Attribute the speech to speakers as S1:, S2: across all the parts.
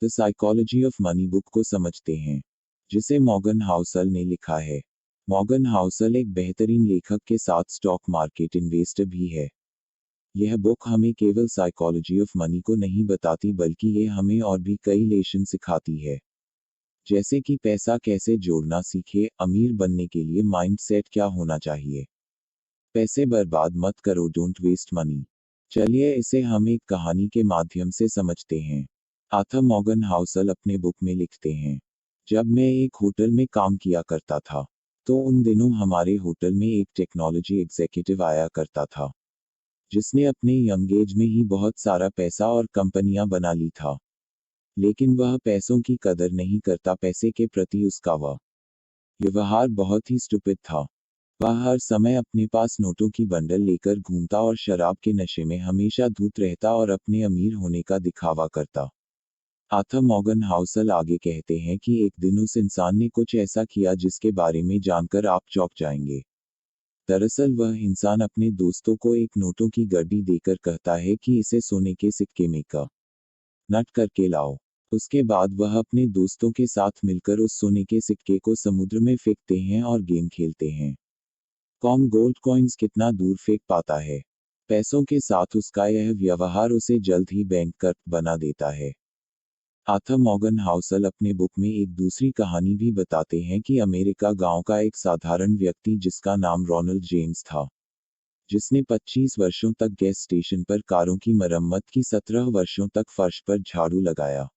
S1: The psychology of money book को समझते हैं, जिसे मॉर्गन हाउसल ने लिखा है। मॉर्गन हाउसल एक बेहतरीन लेखक के साथ स्टॉक मार्केट इन्वेस्टर भी है। यह बुक हमें केवल साइकोलॉजी ऑफ मनी को नहीं बताती बल्कि ये हमें और भी कई लेसन सिखाती है, जैसे कि पैसा कैसे जोड़ना सीखे, अमीर बनने के लिए माइंडसेट क्या होना चाहिए, पैसे बर्बाद मत करो, डोंट वेस्ट मनी। चलिए इसे हम एक कहानी के माध्यम से समझते हैं। आर्थर मॉर्गन हाउसल अपने बुक में लिखते हैं, जब मैं एक होटल में काम किया करता था, तो उन दिनों हमारे होटल में एक टेक्नोलॉजी एग्जीक्यूटिव आया करता था, जिसने अपने यंग एज में ही बहुत सारा पैसा और कंपनियां बना ली था। लेकिन वह पैसों की कदर नहीं करता, पैसे के प्रति उसका व्यवहार बहुत ही स्टूपिड था। वह हर समय अपने पास नोटों की बंडल लेकर घूमता और शराब के नशे में हमेशा धुत रहता और अपने अमीर होने का दिखावा करता। आर्थर मॉर्गन हाउसल आगे कहते हैं कि एक दिन उस इंसान ने कुछ ऐसा किया जिसके बारे में जानकर आप चौंक जाएंगे। दरअसल वह इंसान अपने दोस्तों को एक नोटों की गड्डी देकर कहता है कि इसे सोने के सिक्के में नट करके लाओ। उसके बाद वह अपने दोस्तों के साथ मिलकर उस सोने के सिक्के को समुद्र में फेंकते हैं और गेम खेलते हैं। कौन गोल्ड कॉइन्स कितना दूर फेंक पाता है। पैसों के साथ उसका यह व्यवहार उसे जल्द ही बैंकरप्ट बना देता है। आर्थर मॉर्गन हाउसल अपने बुक में एक दूसरी कहानी भी बताते हैं कि अमेरिका गांव का एक साधारण व्यक्ति जिसका नाम रोनाल्ड जेम्स था, जिसने 25 वर्षों तक गैस स्टेशन पर कारों की मरम्मत की, 17 वर्षों तक फर्श पर झाड़ू लगाया।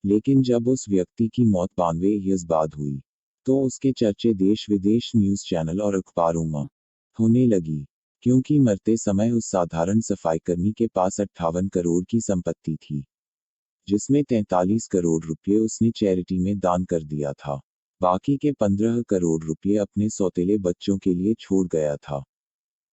S1: लेकिन जब उस व्यक्ति की मौत 92 ईयर्स बाद हुई, तो उसके चर्चे देश विदेश न्यूज़ चैनल और अखबारों में होने लगी, क्योंकि मरते समय उस साधारण सफाईकर्मी के पास 58 करोड़ की संपत्ति थी, जिसमें 43 करोड़ रुपये उसने चैरिटी में दान कर दिया था। बाकी के 15 करोड़ रुपये अपने सौतेले बच्चों के लिए छोड़ गया था।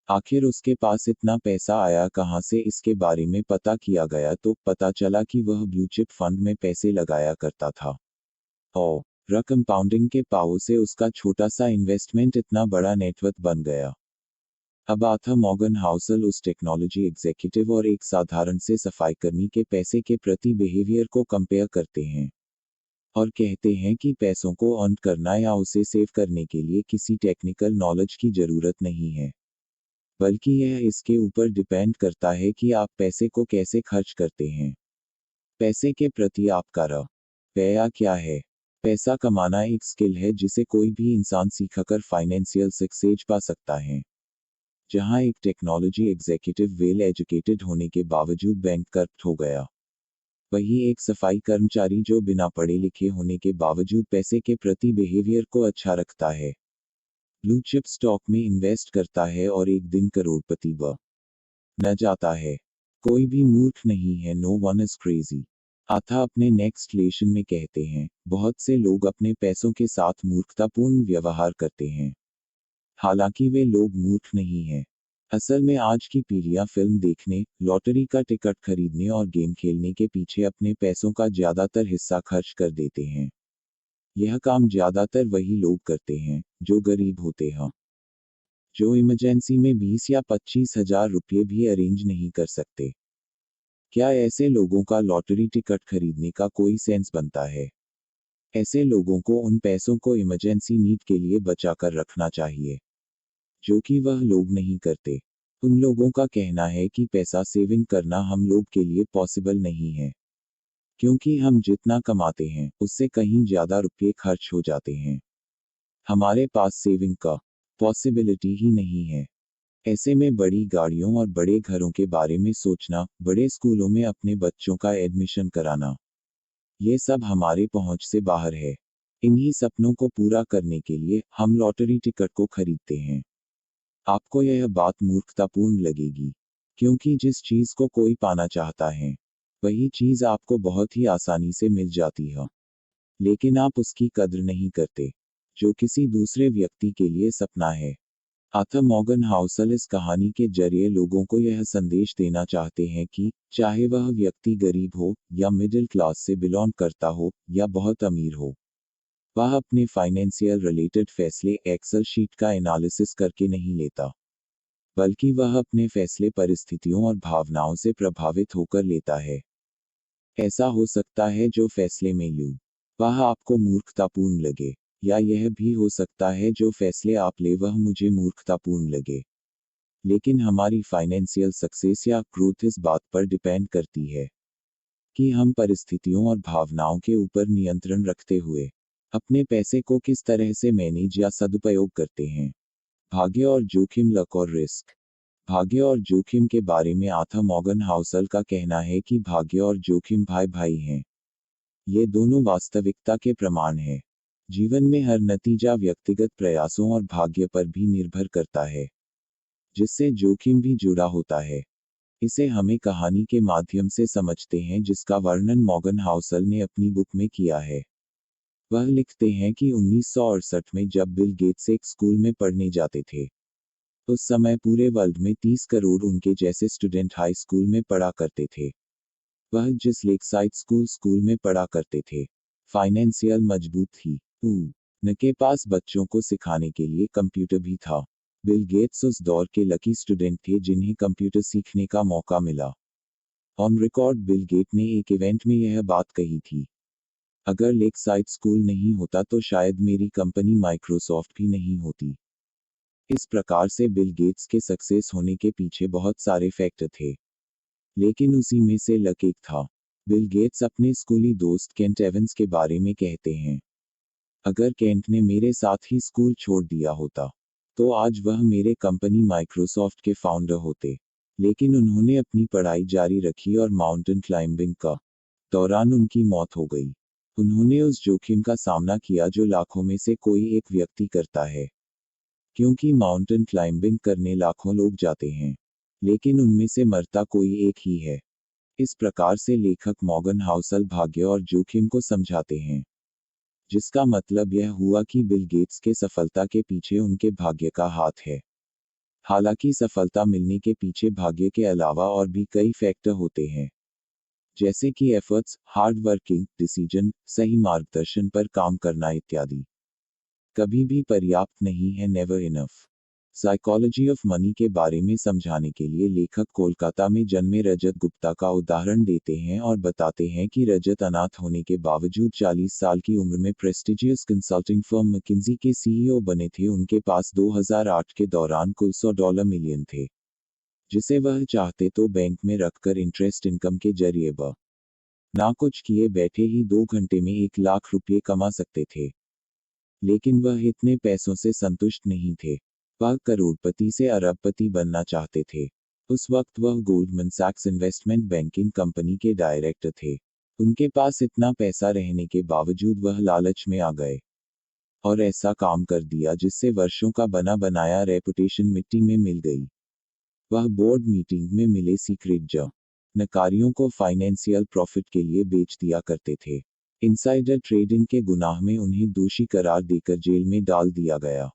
S1: आखिर उसके पास इतना पैसा आया कहां से, इसके बारे में पता किया गया तो पता चला कि वह ब्लू चिप फंड में पैसे लगाया करता था और कंपाउंडिंग के पावर से उसका छोटा सा इन्वेस्टमेंट इतना बड़ा नेटवर्थ बन गया। अब आर्थर मॉर्गन हाउसल उस टेक्नोलॉजी एग्जीक्यूटिव और एक साधारण से सफाईकर्मी के पैसे के प्रति बिहेवियर को कंपेयर करते हैं और कहते हैं कि पैसों को अर्न करना या उसे सेव करने के लिए किसी टेक्निकल नॉलेज की जरूरत नहीं है, बल्कि यह इसके ऊपर डिपेंड करता है कि आप पैसे को कैसे खर्च करते हैं। पैसे के प्रति आपका रवैया क्या है। पैसा कमाना एक स्किल है जिसे कोई भी इंसान सीखकर फाइनेंशियल सक्सेस पा सकता है। जहां एक टेक्नोलॉजी एग्जीक्यूटिव वेल एजुकेटेड होने के बावजूद बैंकरप्ट हो गया, वहीं एक सफाई कर्मचारी जो बिना पढ़े लिखे होने के बावजूद पैसे के प्रति बिहेवियर को अच्छा रखता है, ब्लू चिप स्टॉक में इन्वेस्ट करता है और एक दिन करोड़पति न जाता है। कोई भी मूर्ख नहीं है, no one is crazy. Arthur अपने नेक्स्ट लेसन में कहते हैं, बहुत से लोग अपने पैसों के साथ मूर्खतापूर्ण व्यवहार करते हैं, हालांकि वे लोग मूर्ख नहीं हैं। असल में आज की पीढ़ियां फिल्म देखने, लॉटरी का टिकट खरीदने और गेम खेलने के पीछे अपने पैसों का ज्यादातर हिस्सा खर्च कर देते हैं। यह काम ज्यादातर वही लोग करते हैं जो गरीब होते हैं, जो इमरजेंसी में 20 या 25 हजार रुपये भी अरेंज नहीं कर सकते। क्या ऐसे लोगों का लॉटरी टिकट खरीदने का कोई सेंस बनता है? ऐसे लोगों को उन पैसों को इमरजेंसी नीड के लिए बचा कर रखना चाहिए, जो कि वह लोग नहीं करते। उन लोगों का कहना है कि पैसा सेविंग करना हम लोग के लिए पॉसिबल नहीं है, क्योंकि हम जितना कमाते हैं उससे कहीं ज्यादा रुपये खर्च हो जाते हैं। हमारे पास सेविंग का पॉसिबिलिटी ही नहीं है। ऐसे में बड़ी गाड़ियों और बड़े घरों के बारे में सोचना, बड़े स्कूलों में अपने बच्चों का एडमिशन कराना, ये सब हमारे पहुंच से बाहर है। इन्हीं सपनों को पूरा करने के लिए हम लॉटरी टिकट को खरीदते हैं। आपको यह बात मूर्खतापूर्ण लगेगी, क्योंकि जिस चीज को कोई पाना चाहता है, वही चीज आपको बहुत ही आसानी से मिल जाती है, लेकिन आप उसकी कद्र नहीं करते, जो किसी दूसरे व्यक्ति के लिए सपना है। आर्थर मॉर्गन हाउसल इस कहानी के जरिए लोगों को यह संदेश देना चाहते हैं कि चाहे वह व्यक्ति गरीब हो या मिडिल क्लास से बिलोंग करता हो या बहुत अमीर हो, वह अपने फाइनेंशियल रिलेटेड फैसले एक्सेल शीट का एनालिसिस करके नहीं लेता, बल्कि वह अपने फैसले परिस्थितियों और भावनाओं से प्रभावित होकर लेता है। ऐसा हो सकता है जो फैसले मैं लूं, वह आपको मूर्खतापूर्ण लगे, या यह भी हो सकता है जो फैसले आप ले वह मुझे मूर्खतापूर्ण लगे। लेकिन हमारी फाइनेंशियल सक्सेस या ग्रोथ इस बात पर डिपेंड करती है कि हम परिस्थितियों और भावनाओं के ऊपर नियंत्रण रखते हुए अपने पैसे को किस तरह से मैनेज या सदुपयोग करते हैं। भाग्य और जोखिम, लक और रिस्क। भाग्य और जोखिम के बारे में आर्थर मॉर्गन हाउसल का कहना है कि भाग्य और जोखिम भाई भाई हैं। ये दोनों वास्तविकता के प्रमाण हैं। जीवन में हर नतीजा व्यक्तिगत प्रयासों और भाग्य पर भी निर्भर करता है, जिससे जोखिम भी जुड़ा होता है। इसे हमें कहानी के माध्यम से समझते हैं जिसका वर्णन मॉर्गन हाउसल ने अपनी बुक में किया है। वह लिखते हैं कि 1968 में जब बिल गेट्स एक स्कूल में पढ़ने जाते थे, उस समय पूरे वर्ल्ड में 30 करोड़ उनके जैसे स्टूडेंट हाई स्कूल में पढ़ा करते थे। वह जिस लेकसाइड स्कूल में पढ़ा करते थे, फाइनेंशियल मजबूत थी। न के पास बच्चों को सिखाने के लिए कंप्यूटर भी था। बिल गेट्स उस दौर के लकी स्टूडेंट थे जिन्हें कंप्यूटर सीखने का मौका मिला। ऑन रिकॉर्ड बिल गेट ने एक इवेंट में यह बात कही थी, अगर लेकसाइड स्कूल नहीं होता तो शायद मेरी कंपनी माइक्रोसॉफ्ट भी नहीं होती। इस प्रकार से बिल गेट्स के सक्सेस होने के पीछे बहुत सारे फैक्टर थे, लेकिन उसी में से लक एक था। बिल गेट्स अपने स्कूली दोस्त केंट एवंस के बारे में कहते हैं, अगर केंट ने मेरे साथ ही स्कूल छोड़ दिया होता तो आज वह मेरे कंपनी माइक्रोसॉफ्ट के फाउंडर होते। लेकिन उन्होंने अपनी पढ़ाई जारी रखी और माउंटेन क्लाइंबिंग का दौरान उनकी मौत हो गई। उन्होंने उस जोखिम का सामना किया जो लाखों में से कोई एक व्यक्ति करता है, क्योंकि माउंटेन क्लाइंबिंग करने लाखों लोग जाते हैं, लेकिन उनमें से मरता कोई एक ही है। इस प्रकार से लेखक मॉर्गन हाउसल भाग्य और जोखिम को समझाते हैं, जिसका मतलब यह हुआ कि बिल गेट्स के सफलता के पीछे उनके भाग्य का हाथ है। हालांकि सफलता मिलने के पीछे भाग्य के अलावा और भी कई फैक्टर होते हैं, जैसे कि एफर्ट्स, हार्ड वर्किंग, डिसीजन, सही मार्गदर्शन पर काम करना इत्यादि। कभी भी पर्याप्त नहीं है, never enough. Psychology of money के बारे में समझाने के लिए लेखक कोलकाता में जन्मे रजत गुप्ता का उदाहरण देते हैं और बताते हैं कि रजत अनाथ होने के बावजूद 40 साल की उम्र में प्रेस्टिजियस कंसल्टिंग फर्म मैकिन्जी के सीईओ बने थे। उनके पास 2008 के दौरान कुल $100 मिलियन थे, जिसे वह चाहते तो बैंक में रखकर इंटरेस्ट इनकम के जरिए ना कुछ किए बैठे ही 2 घंटे में 1 लाख रुपये कमा सकते थे। लेकिन वह इतने पैसों से संतुष्ट नहीं थे। वह करोड़पति से अरबपति बनना चाहते थे। उस वक्त वह गोल्डमैन सैक्स इन्वेस्टमेंट बैंकिंग कंपनी के डायरेक्टर थे। उनके पास इतना पैसा रहने के बावजूद वह लालच में आ गए और ऐसा काम कर दिया जिससे वर्षों का बना बनाया रेपुटेशन मिट्टी में मिल गई। वह बोर्ड मीटिंग में मिले सीक्रेट जानकारियों को फाइनेंशियल प्रॉफिट के लिए बेच दिया करते थे। इनसाइडर ट्रेडिंग के गुनाह में उन्हें दोषी करार देकर जेल में डाल दिया गया।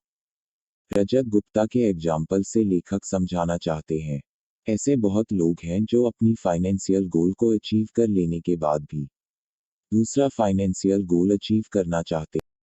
S1: रजत गुप्ता के एग्जाम्पल से लेखक समझाना चाहते हैं, ऐसे बहुत लोग हैं जो अपनी फाइनेंशियल गोल को अचीव कर लेने के बाद भी दूसरा फाइनेंशियल गोल अचीव करना चाहते हैं।